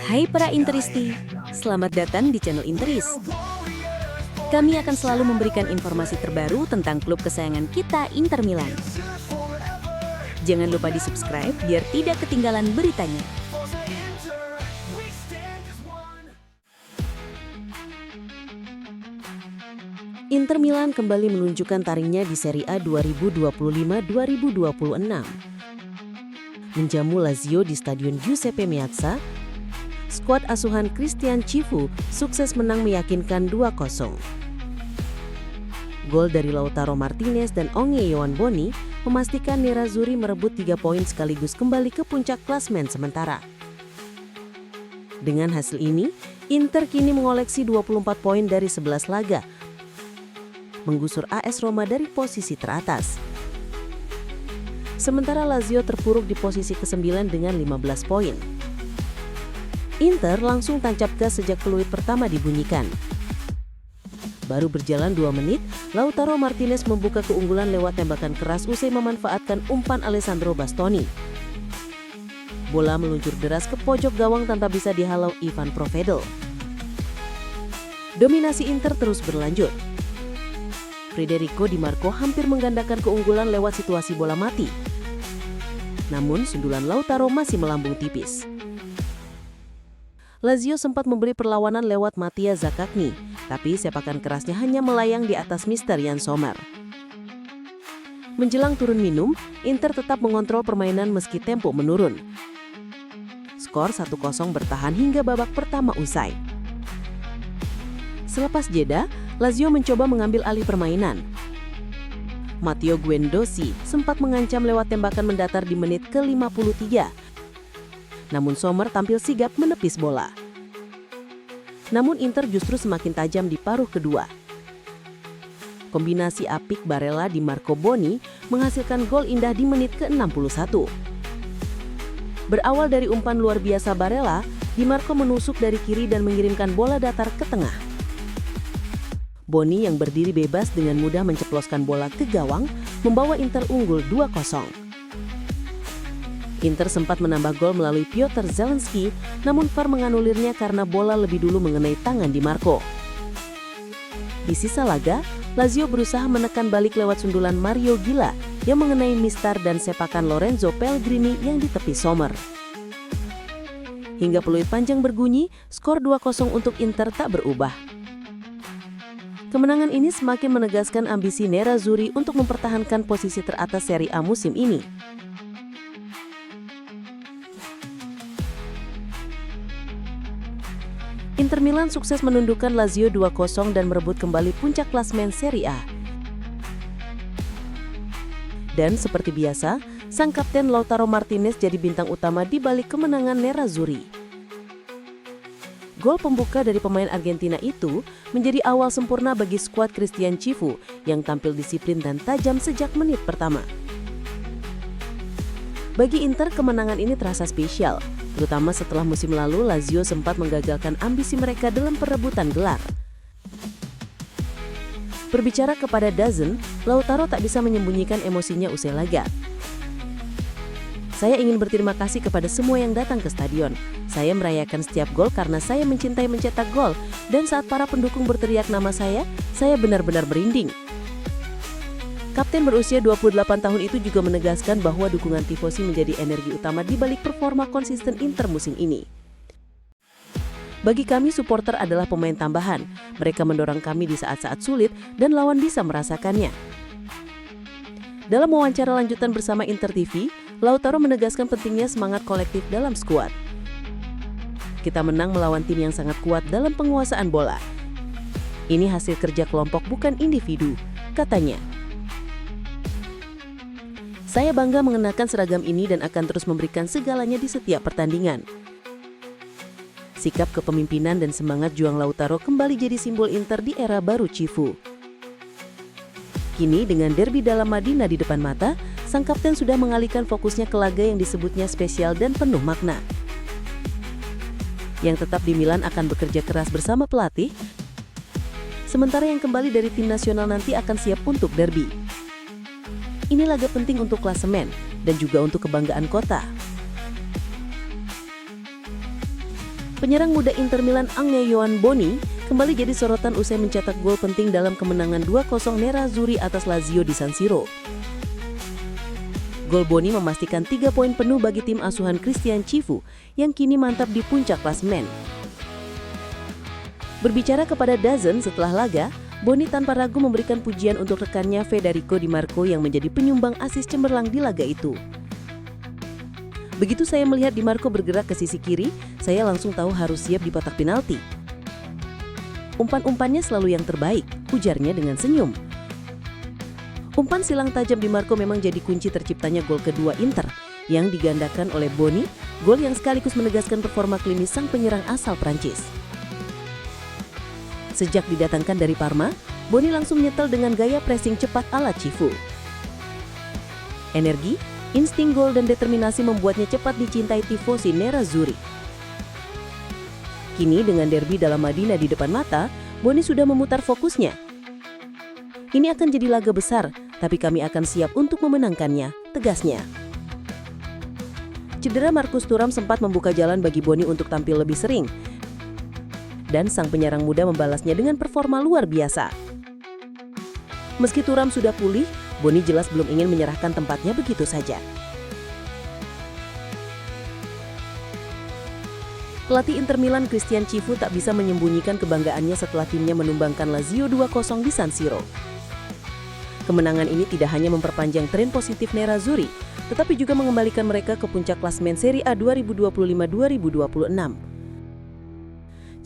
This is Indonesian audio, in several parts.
Hai para Interisti, selamat datang di channel Interis. Kami akan selalu memberikan informasi terbaru tentang klub kesayangan kita, Inter Milan. Jangan lupa di-subscribe biar tidak ketinggalan beritanya. Inter Milan kembali menunjukkan taringnya di Serie A 2025-2026. Menjamu Lazio di Stadion Giuseppe Meazza, skuad asuhan Christian Cifu sukses menang meyakinkan 2-0. Gol dari Lautaro Martinez dan Onge Yohan Boni memastikan Nerazzurri merebut 3 poin sekaligus kembali ke puncak klasemen sementara. Dengan hasil ini, Inter kini mengoleksi 24 poin dari 11 laga, menggusur AS Roma dari posisi teratas. Sementara Lazio terpuruk di posisi ke-9 dengan 15 poin. Inter langsung tancap gas sejak peluit pertama dibunyikan. Baru berjalan 2 menit, Lautaro Martinez membuka keunggulan lewat tembakan keras usai memanfaatkan umpan Alessandro Bastoni. Bola meluncur deras ke pojok gawang tanpa bisa dihalau Ivan Provedel. Dominasi Inter terus berlanjut. Federico Di Marco hampir menggandakan keunggulan lewat situasi bola mati. Namun sundulan Lautaro masih melambung tipis. Lazio sempat memberi perlawanan lewat Mattia Zaccagni, tapi sepakan kerasnya hanya melayang di atas Mr. Yann Sommer. Menjelang turun minum, Inter tetap mengontrol permainan meski tempo menurun. Skor 1-0 bertahan hingga babak pertama usai. Selepas jeda, Lazio mencoba mengambil alih permainan. Matteo Guendouzi sempat mengancam lewat tembakan mendatar di menit ke-53. Namun Sommer tampil sigap menepis bola. Namun Inter justru semakin tajam di paruh kedua. Kombinasi apik Barella di Marco Boni menghasilkan gol indah di menit ke-61. Berawal dari umpan luar biasa Barella, Di Marco menusuk dari kiri dan mengirimkan bola datar ke tengah. Boni yang berdiri bebas dengan mudah menceploskan bola ke gawang, membawa Inter unggul 2-0. Inter sempat menambah gol melalui Piotr Zelinski, namun VAR menganulirnya karena bola lebih dulu mengenai tangan Di Marco. Di sisa laga, Lazio berusaha menekan balik lewat sundulan Mario Gila yang mengenai mistar dan sepakan Lorenzo Pellegrini yang ditepis Sommer. Hingga peluit panjang berbunyi, skor 2-0 untuk Inter tak berubah. Kemenangan ini semakin menegaskan ambisi Nerazzurri untuk mempertahankan posisi teratas Serie A musim ini. Inter Milan sukses menundukkan Lazio 2-0 dan merebut kembali puncak klasemen Serie A. Dan seperti biasa, sang kapten Lautaro Martinez jadi bintang utama di balik kemenangan Nerazzurri. Gol pembuka dari pemain Argentina itu menjadi awal sempurna bagi skuad Christian Cifu yang tampil disiplin dan tajam sejak menit pertama. Bagi Inter, kemenangan ini terasa spesial, terutama setelah musim lalu Lazio sempat menggagalkan ambisi mereka dalam perebutan gelar. Berbicara kepada DAZN, Lautaro tak bisa menyembunyikan emosinya usai laga. Saya ingin berterima kasih kepada semua yang datang ke stadion. Saya merayakan setiap gol karena saya mencintai mencetak gol. Dan saat para pendukung berteriak nama saya benar-benar merinding. Kapten berusia 28 tahun itu juga menegaskan bahwa dukungan tifosi menjadi energi utama di balik performa konsisten Inter musim ini. Bagi kami, supporter adalah pemain tambahan. Mereka mendorong kami di saat-saat sulit dan lawan bisa merasakannya. Dalam wawancara lanjutan bersama Inter TV, Lautaro menegaskan pentingnya semangat kolektif dalam skuad. Kita menang melawan tim yang sangat kuat dalam penguasaan bola. Ini hasil kerja kelompok bukan individu, katanya. Saya bangga mengenakan seragam ini dan akan terus memberikan segalanya di setiap pertandingan. Sikap kepemimpinan dan semangat juang Lautaro kembali jadi simbol Inter di era baru Cifu. Kini dengan derby dalam Madinah di depan mata, sang kapten sudah mengalihkan fokusnya ke laga yang disebutnya spesial dan penuh makna. Yang tetap di Milan akan bekerja keras bersama pelatih, sementara yang kembali dari tim nasional nanti akan siap untuk derby. Ini laga penting untuk klasemen dan juga untuk kebanggaan kota. Penyerang muda Inter Milan Agnello Boni kembali jadi sorotan usai mencetak gol penting dalam kemenangan 2-0 Nerazzurri atas Lazio di San Siro. Gol Boni memastikan 3 poin penuh bagi tim asuhan Christian Cifu yang kini mantap di puncak klasemen. Berbicara kepada DAZN setelah laga, Boni tanpa ragu memberikan pujian untuk rekannya Federico Di Marco yang menjadi penyumbang asis cemerlang di laga itu. Begitu saya melihat Di Marco bergerak ke sisi kiri, saya langsung tahu harus siap di kotak penalti. Umpan-umpannya selalu yang terbaik, ujarnya dengan senyum. Umpan silang tajam Di Marco memang jadi kunci terciptanya gol kedua Inter, yang digandakan oleh Boni, gol yang sekaligus menegaskan performa klinis sang penyerang asal Prancis. Sejak didatangkan dari Parma, Boni langsung nyetel dengan gaya pressing cepat ala Cifu. Energi, insting gol dan determinasi membuatnya cepat dicintai tifosi Nerazzurri. Kini dengan derby dalam Madinah di depan mata, Boni sudah memutar fokusnya. Ini akan jadi laga besar, tapi kami akan siap untuk memenangkannya, tegasnya. Cedera Marcus Thuram sempat membuka jalan bagi Boni untuk tampil lebih sering, dan sang penyerang muda membalasnya dengan performa luar biasa. Meski Thuram sudah pulih, Boni jelas belum ingin menyerahkan tempatnya begitu saja. Pelatih Inter Milan Christian Cifu tak bisa menyembunyikan kebanggaannya setelah timnya menumbangkan Lazio 2-0 di San Siro. Kemenangan ini tidak hanya memperpanjang tren positif Nerazzurri, tetapi juga mengembalikan mereka ke puncak klasemen Serie A 2025-2026.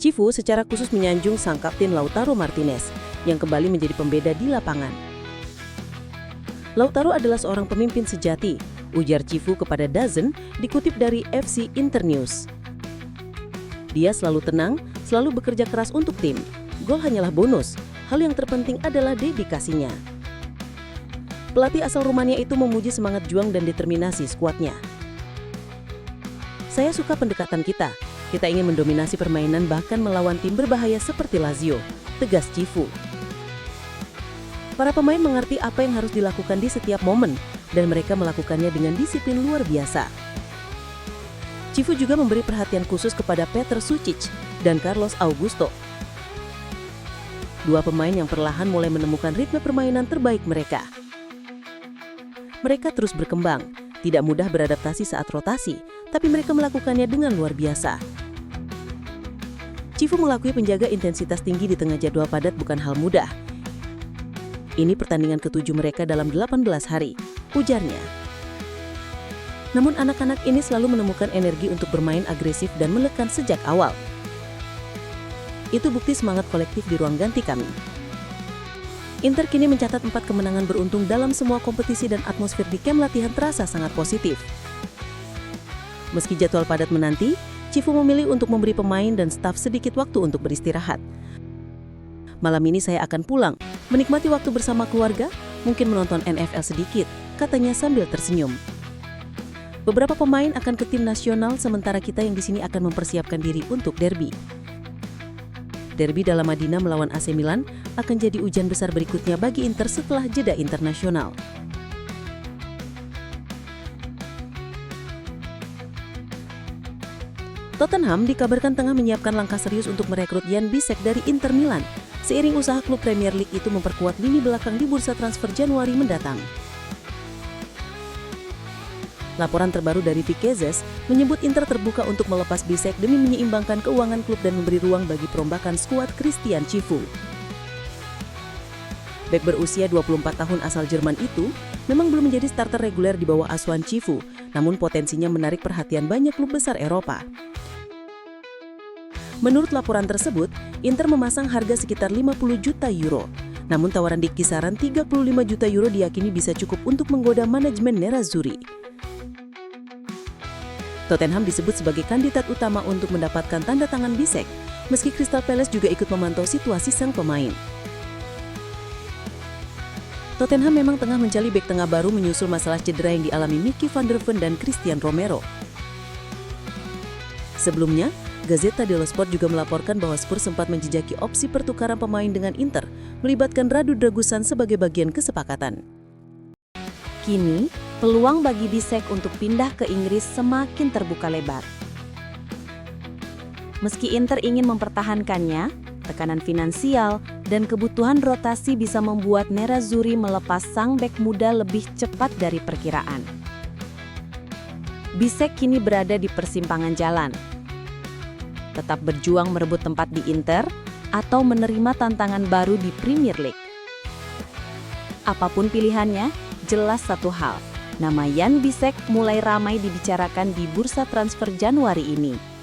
Cifu secara khusus menyanjung sang kapten Lautaro Martinez, yang kembali menjadi pembeda di lapangan. Lautaro adalah seorang pemimpin sejati, ujar Cifu kepada DAZN dikutip dari FC Internews. Dia selalu tenang, selalu bekerja keras untuk tim. Gol hanyalah bonus, hal yang terpenting adalah dedikasinya. Pelatih asal Rumania itu memuji semangat juang dan determinasi skuadnya. Saya suka pendekatan kita. Kita ingin mendominasi permainan bahkan melawan tim berbahaya seperti Lazio, tegas Cifu. Para pemain mengerti apa yang harus dilakukan di setiap momen, dan mereka melakukannya dengan disiplin luar biasa. Cifu juga memberi perhatian khusus kepada Petr Sučić dan Carlos Augusto. Dua pemain yang perlahan mulai menemukan ritme permainan terbaik mereka. Mereka terus berkembang, tidak mudah beradaptasi saat rotasi, tapi mereka melakukannya dengan luar biasa. Cifu mengakui penjaga intensitas tinggi di tengah jadwal padat bukan hal mudah. Ini pertandingan ke-7 mereka dalam 18 hari, ujarnya. Namun anak-anak ini selalu menemukan energi untuk bermain agresif dan menekan sejak awal. Itu bukti semangat kolektif di ruang ganti kami. Inter kini mencatat 4 kemenangan beruntung dalam semua kompetisi dan atmosfer di kamp latihan terasa sangat positif. Meski jadwal padat menanti, Cifu memilih untuk memberi pemain dan staf sedikit waktu untuk beristirahat. Malam ini saya akan pulang, menikmati waktu bersama keluarga, mungkin menonton NFL sedikit, katanya sambil tersenyum. Beberapa pemain akan ke tim nasional, sementara kita yang di sini akan mempersiapkan diri untuk derby. Derby dalam Madinah melawan AC Milan akan jadi ujian besar berikutnya bagi Inter setelah jeda internasional. Tottenham dikabarkan tengah menyiapkan langkah serius untuk merekrut Jan Bisek dari Inter Milan, seiring usaha klub Premier League itu memperkuat lini belakang di bursa transfer Januari mendatang. Laporan terbaru dari Vikezes menyebut Inter terbuka untuk melepas Bisek demi menyeimbangkan keuangan klub dan memberi ruang bagi perombakan skuad Christian Cifu. Bek berusia 24 tahun asal Jerman itu memang belum menjadi starter reguler di bawah asuhan Cifu, namun potensinya menarik perhatian banyak klub besar Eropa. Menurut laporan tersebut, Inter memasang harga sekitar 50 juta euro. Namun tawaran di kisaran 35 juta euro diyakini bisa cukup untuk menggoda manajemen Nerazzurri. Tottenham disebut sebagai kandidat utama untuk mendapatkan tanda tangan Bisek, meski Crystal Palace juga ikut memantau situasi sang pemain. Tottenham memang tengah mencari bek tengah baru menyusul masalah cedera yang dialami Mickey van der Ven dan Christian Romero. Sebelumnya, Gazzetta dello Sport juga melaporkan bahwa Spurs sempat menjejaki opsi pertukaran pemain dengan Inter, melibatkan Radu Dragusan sebagai bagian kesepakatan. Kini, peluang bagi Bisek untuk pindah ke Inggris semakin terbuka lebar. Meski Inter ingin mempertahankannya, tekanan finansial dan kebutuhan rotasi bisa membuat Nerazzurri melepas sang bek muda lebih cepat dari perkiraan. Bisek kini berada di persimpangan jalan. Tetap berjuang merebut tempat di Inter atau menerima tantangan baru di Premier League. Apapun pilihannya, jelas satu hal, nama Jan Bisek mulai ramai dibicarakan di bursa transfer Januari ini.